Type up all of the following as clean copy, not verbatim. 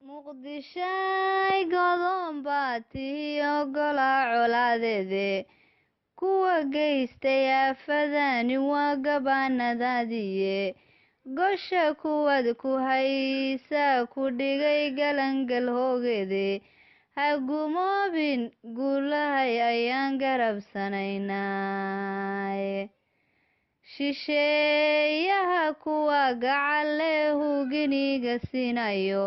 muqdishay godoon baa tii ogolaa colaadeede kuwa geystay aafadani waa gabaanadaadiye gosha kuwad ku haysa ku dhigay galangal hoogeede ha gumoobin guulahay ayaan garabsanaynaaye shisheeyaha kuwa gacalle huginiga siinayo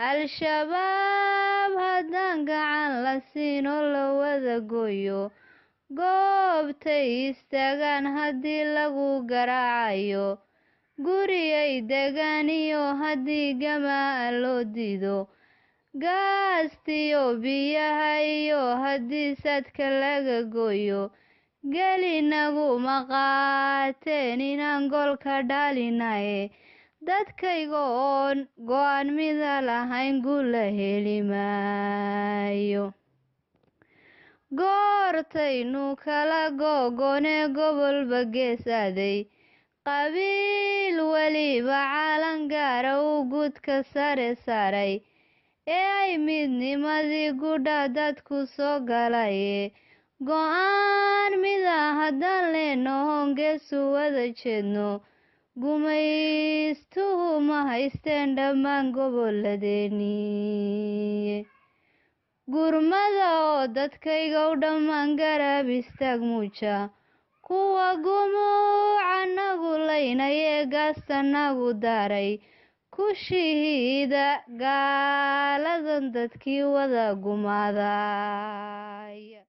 al-shabaab haddaan gacan la siino la wada gooyo goobtay istaagaan haddii lagu garaacayo guriyay degaaniyo haddii gamaa loo diido gaastiyo biyaha iyo haddii sadka laga gooyo gelinagu maqaateen inaan golka dhalinaye dadkayga oon go-aan mida lahayn guula heli maayo goortaynu kala googone gobolba geesaaday qabiil weliba caalan gaara uu gudka sare saaray ee ay midnimadii gudha dadku soo galaye go-aan mida haddaan leenahoon geesu wada jeedno gumaystuhu ma haysteen dhammaan gobolladeeniye gurmada oo dadkayga u dhammaan garab istaag muuja kuwa gumuuca nagu laynayee gaasta nagu daray ku shihiida gaaladan dadkii wada gumaadaya